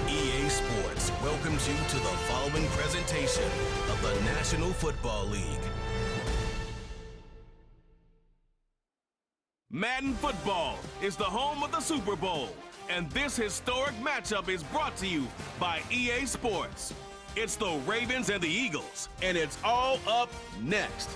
EA Sports welcomes you to the following presentation of the National Football League. Madden Football is the home of the Super Bowl, and this historic matchup is brought to you by EA Sports. It's the Ravens and the Eagles, and it's all up next.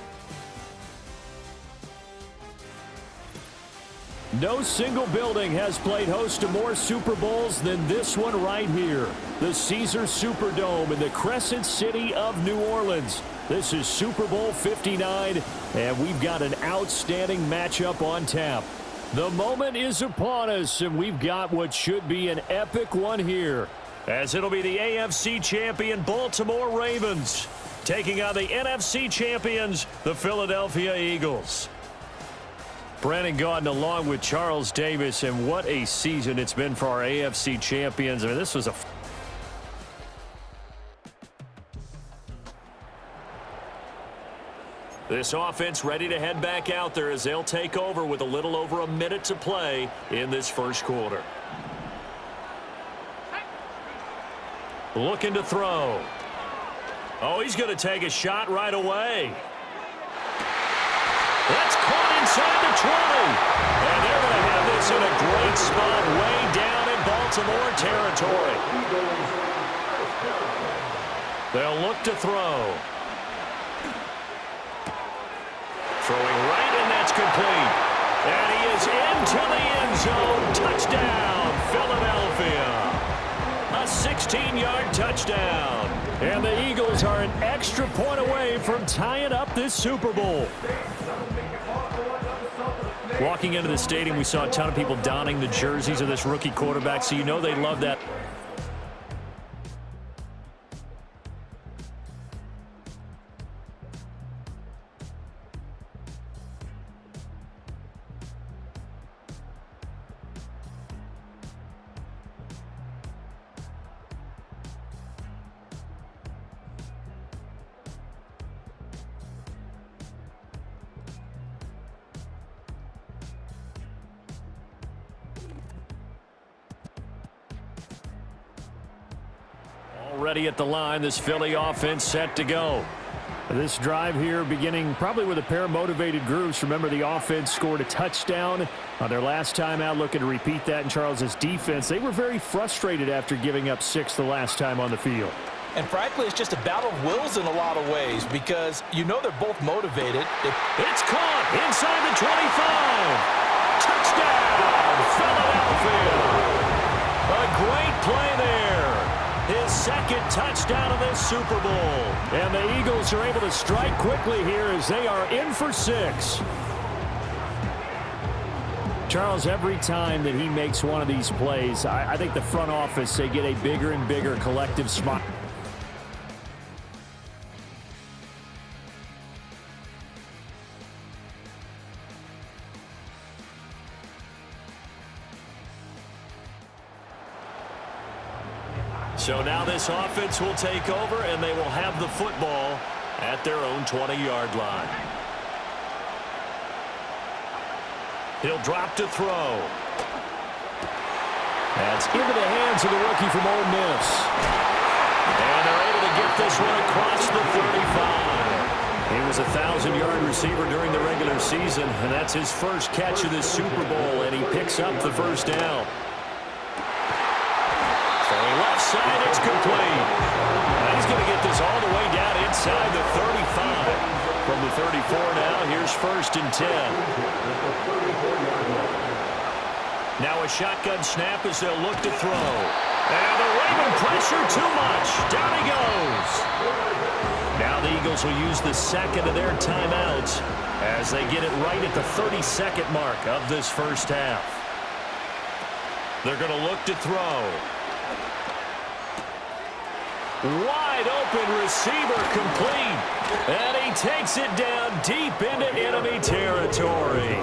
No single building has played host to more Super Bowls than this one right here. The Caesars Superdome in the Crescent City of New Orleans. This is Super Bowl 59, and we've got an outstanding matchup on tap. The moment is upon us, and we've got what should be an epic one here, as it'll be the AFC champion Baltimore Ravens taking on the NFC champions, the Philadelphia Eagles. Brandon Gaudin along with Charles Davis, and what a season it's been for our AFC champions. I mean, this was a... This offense ready to head back out there as they'll take over with a little over a minute to play in this first quarter. Looking to throw. Oh, he's going to take a shot right away. That's caught inside the 20. And they're going to have this in a great spot way down in Baltimore territory. They'll look to throw. Throwing right, and that's complete. And he is into the end zone. Touchdown, Philadelphia. A 16-yard touchdown. And the Eagles are an extra point away from tying up this Super Bowl. Walking into the stadium, we saw a ton of people donning the jerseys of this rookie quarterback, so you know they love that. Already at the line, this Philly offense set to go. This drive here beginning probably with a pair of motivated groups. Remember, the offense scored a touchdown on their last time out, looking to repeat that in Charles's defense. They were very frustrated after giving up 6 the last time on the field. And frankly, it's just a battle of wills in a lot of ways because you know they're both motivated. It's caught inside the 25. Touchdown, Philadelphia. A great play there. His second touchdown of this Super Bowl. And the Eagles are able to strike quickly here as they are in for 6. Charles, every time that he makes one of these plays, I think the front office, they get a bigger and bigger collective smile. So now this offense will take over, and they will have the football at their own 20-yard line. He'll drop to throw. That's into the hands of the rookie from Ole Miss. And they're able to get this one across the 35. He was a 1,000-yard receiver during the regular season, and that's his first catch of this Super Bowl, and he picks up the first down. Left side, it's complete. And he's going to get this all the way down inside the 35. From the 34 now, here's 1st and 10. Now a shotgun snap as they'll look to throw. And the Raven pressure too much. Down he goes. Now the Eagles will use the second of their timeouts as they get it right at the 32nd mark of this first half. They're going to look to throw. Wide open receiver complete. And he takes it down deep into enemy territory.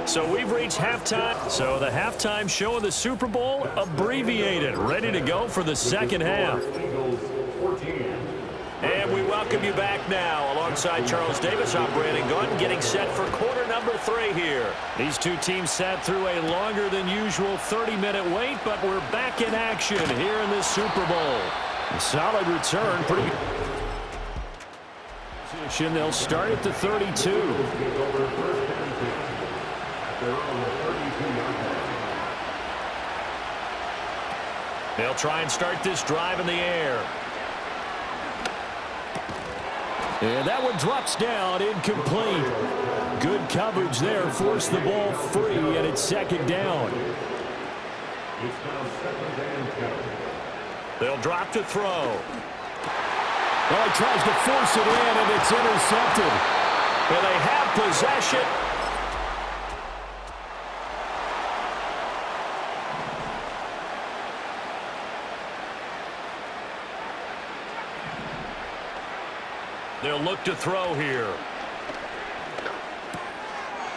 So we've reached halftime. So the halftime show of the Super Bowl abbreviated. Ready to go for the second half. And we welcome welcome you back now. Alongside Charles Davis, I'm Brandon Gunn, getting set for quarter number 3 here. These two teams sat through a longer than usual 30-minute wait, but we're back in action here in the Super Bowl. A solid return, pretty good. They'll start at the 32. They'll try and start this drive in the air. And that one drops down, incomplete. Good coverage there, forced the ball free, and it's second down. They'll drop to throw. Well, he tries to force it in, and it's intercepted. And they have possession. They'll look to throw here.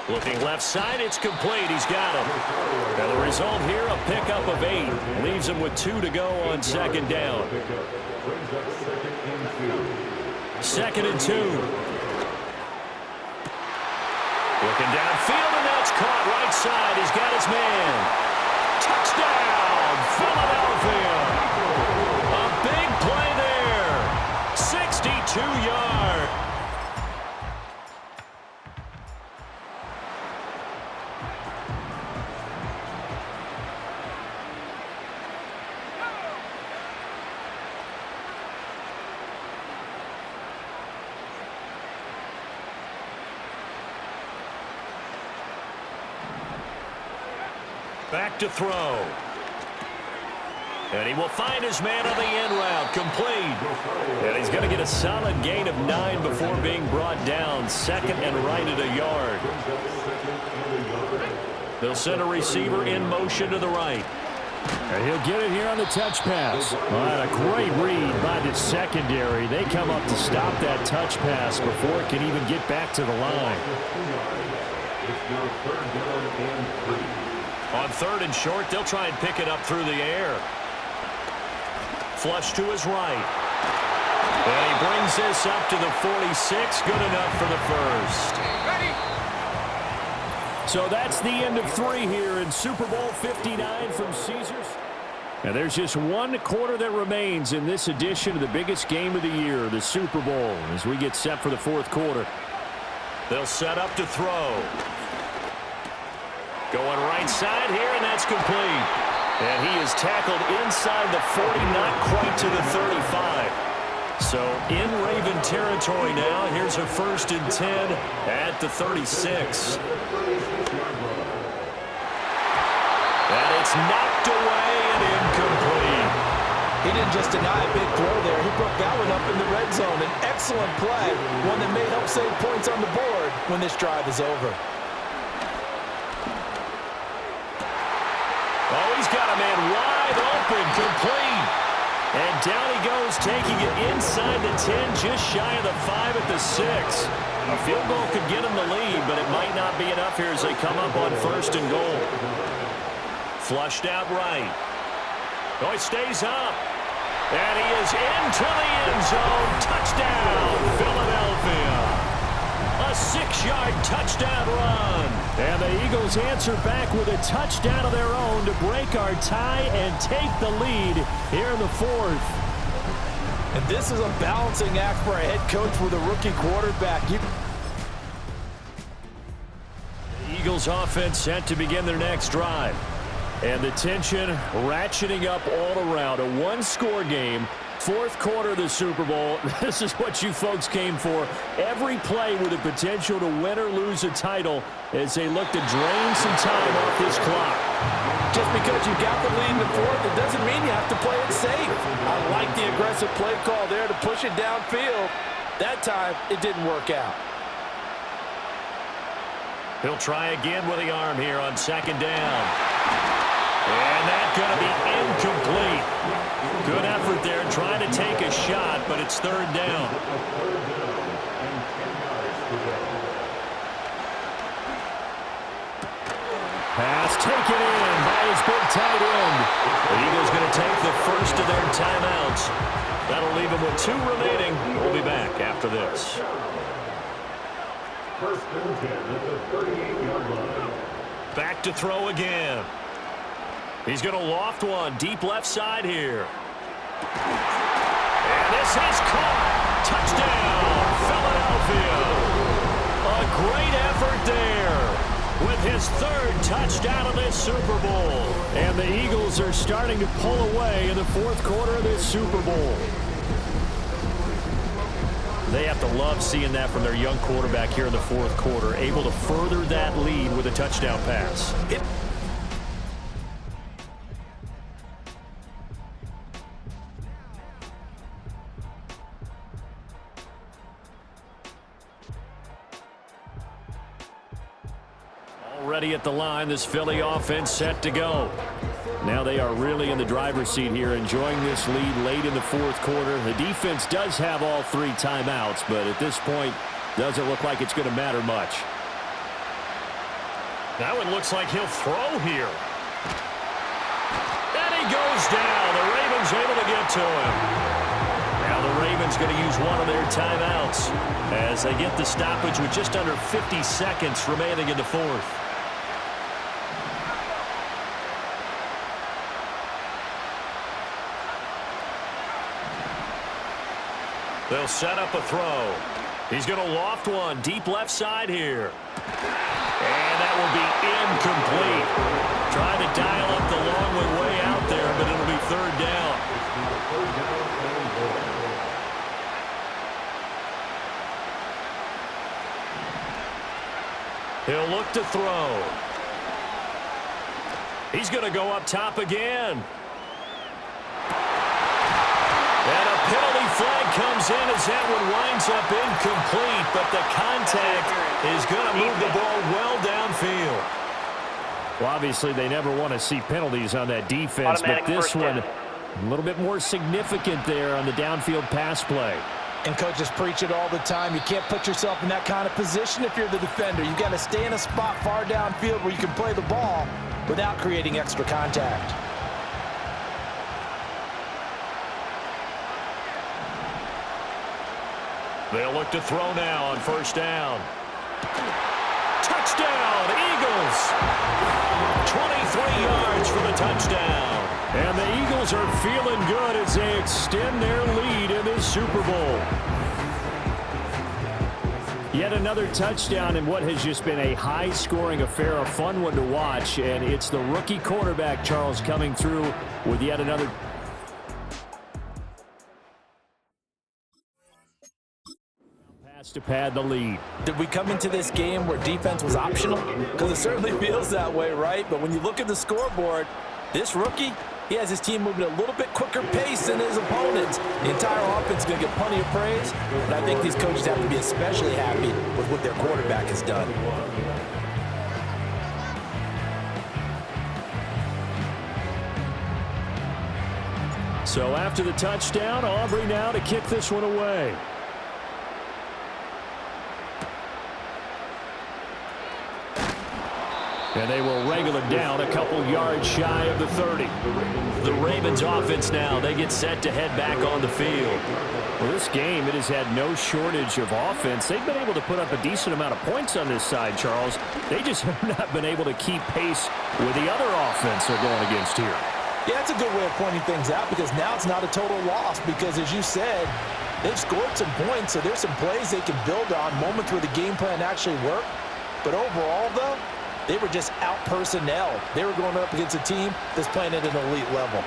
Looking left side, it's complete. He's got him. And the result here, a pickup of 8. Leaves him with 2 to go on second down. Second and 2. Looking downfield, and that's caught right side. He's got his man. Touchdown, Philadelphia. A big play there. 62-yard. Back to throw. And he will find his man on the end route. Complete. And he's going to get a solid gain of 9 before being brought down. Second and right at a yard. They'll send a receiver in motion to the right. And he'll get it here on the touch pass. A great read by the secondary. They come up to stop that touch pass before it can even get back to the line. On third and short, they'll try and pick it up through the air. Flush to his right. And he brings this up to the 46. Good enough for the first. Ready. So that's the end of 3 here in Super Bowl 59 from Caesars. And there's just 1 quarter that remains in this edition of the biggest game of the year, the Super Bowl, as we get set for the 4th quarter. They'll set up to throw. Going right side here, and that's complete. And he is tackled inside the 40, not quite to the 35. So in Raven territory now. Here's a 1st and 10 at the 36. And it's knocked away and incomplete. He didn't just deny a big throw there. He broke that one up in the red zone. An excellent play, one that may help save points on the board when this drive is over. Oh, he's got a man wide open, complete. And down he goes, taking it inside the 10, just shy of the 5 at the 6. A field goal could get him the lead, but it might not be enough here as they come up on 1st and goal. Flushed out right. Oh, he stays up. And he is into the end zone. Touchdown, Philadelphia. A 6-yard touchdown run. And the Eagles answer back with a touchdown of their own to break our tie and take the lead here in the 4th. And this is a balancing act for a head coach with a rookie quarterback. The Eagles offense set to begin their next drive. And the tension ratcheting up all around. A 1-score game. 4th quarter of the Super Bowl. This is what you folks came for. Every play with the potential to win or lose a title as they look to drain some time off this clock. Just because you got the lead in the 4th, it doesn't mean you have to play it safe. I like the aggressive play call there to push it downfield. That time, it didn't work out. He'll try again with the arm here on 2nd down. And that's going to be incomplete. Good effort there trying to take a shot, but it's 3rd down. Pass taken in by his big tight end. The Eagles going to take the first of their timeouts. That'll leave them with 2 remaining. We'll be back after this. First and 10 at the 38-yard line. Back to throw again. He's going to loft one deep left side here. And this is caught. Touchdown, Philadelphia. A great effort there with his 3rd touchdown of this Super Bowl. And the Eagles are starting to pull away in the 4th quarter of this Super Bowl. They have to love seeing that from their young quarterback here in the 4th quarter, able to further that lead with a touchdown pass. Already at the line, this Philly offense set to go. Now they are really in the driver's seat here, enjoying this lead late in the 4th quarter. The defense does have all 3 timeouts, but at this point, doesn't look like it's going to matter much. Now it looks like he'll throw here. And he goes down. The Ravens able to get to him. Now the Ravens going to use one of their timeouts as they get the stoppage with just under 50 seconds remaining in the 4th. They'll set up a throw. He's going to loft one deep left side here. And that will be incomplete. Trying to dial up the long one way out there, but it'll be 3rd down. He'll look to throw. He's going to go up top again. And a penalty flag comes in as that one winds up incomplete, but the contact is going to move the ball well downfield. Well, obviously they never want to see penalties on that defense, but this one a little bit more significant there on the downfield pass play. And coaches preach it all the time. You can't put yourself in that kind of position if you're the defender. You've got to stay in a spot far downfield where you can play the ball without creating extra contact. They'll look to throw now on 1st down. Touchdown, Eagles! 23 yards for the touchdown. And the Eagles are feeling good as they extend their lead in this Super Bowl. Yet another touchdown in what has just been a high-scoring affair, a fun one to watch. And it's the rookie quarterback, Charles, coming through with yet another to pad the lead. Did we come into this game where defense was optional? Because it certainly feels that way, right? But when you look at the scoreboard, this rookie, he has his team moving at a little bit quicker pace than his opponents. The entire offense is going to get plenty of praise, but I think these coaches have to be especially happy with what their quarterback has done. So after the touchdown, Aubrey now to kick this one away. And they will wrangle it down a couple yards shy of the 30. The Ravens offense now, they get set to head back on the field. Well, this game, it has had no shortage of offense. They've been able to put up a decent amount of points on this side, Charles. They just have not been able to keep pace with the other offense they're going against here. Yeah, that's a good way of pointing things out because now it's not a total loss because, as you said, they've scored some points, so there's some plays they can build on, moments where the game plan actually worked. But overall, though, they were just out-personnel. They were going up against a team that's playing at an elite level.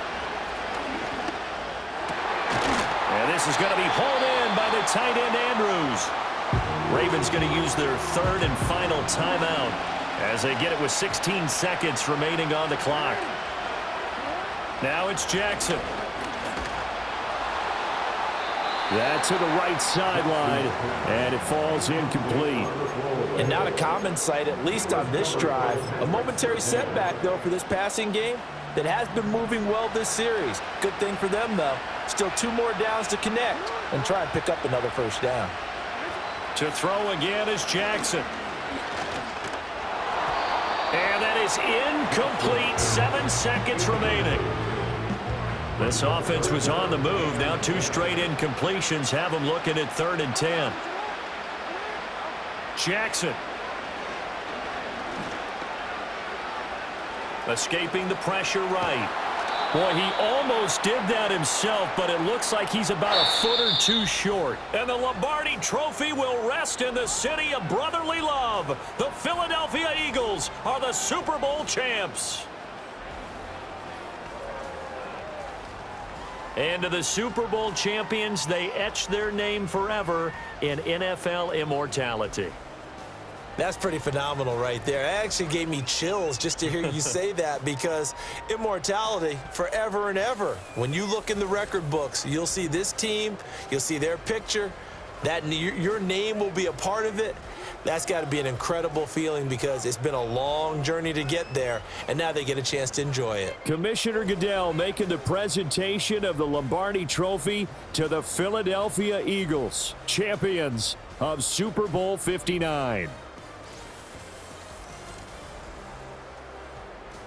And this is going to be hauled in by the tight end, Andrews. Ravens going to use their 3rd and final timeout as they get it with 16 seconds remaining on the clock. Now it's Jackson. That's to the right sideline, and it falls incomplete. And not a common sight, at least on this drive. A momentary setback, though, for this passing game that has been moving well this series. Good thing for them, though. Still 2 more downs to connect and try and pick up another 1st down. To throw again is Jackson. And that is incomplete. 7 seconds remaining. This offense was on the move. Now 2 straight incompletions have them looking at 3rd and 10. Jackson. Escaping the pressure right. Boy, he almost did that himself, but it looks like he's about a foot or 2 short. And the Lombardi Trophy will rest in the city of brotherly love. The Philadelphia Eagles are the Super Bowl champs. And to the Super Bowl champions, they etch their name forever in NFL immortality. That's pretty phenomenal right there. It actually gave me chills just to hear you say that, because immortality forever and ever. When you look in the record books, you'll see this team, you'll see their picture, that your name will be a part of it. That's got to be an incredible feeling, because it's been a long journey to get there, and now they get a chance to enjoy it. Commissioner Goodell making the presentation of the Lombardi Trophy to the Philadelphia Eagles, champions of Super Bowl 59.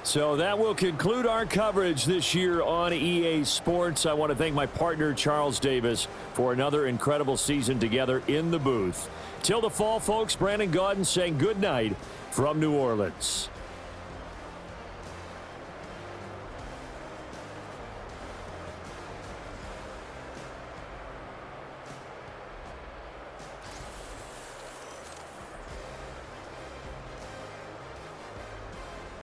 So that will conclude our coverage this year on EA Sports. I want to thank my partner, Charles Davis, for another incredible season together in the booth. Till the fall, folks, Brandon Gaudin saying good night from New Orleans.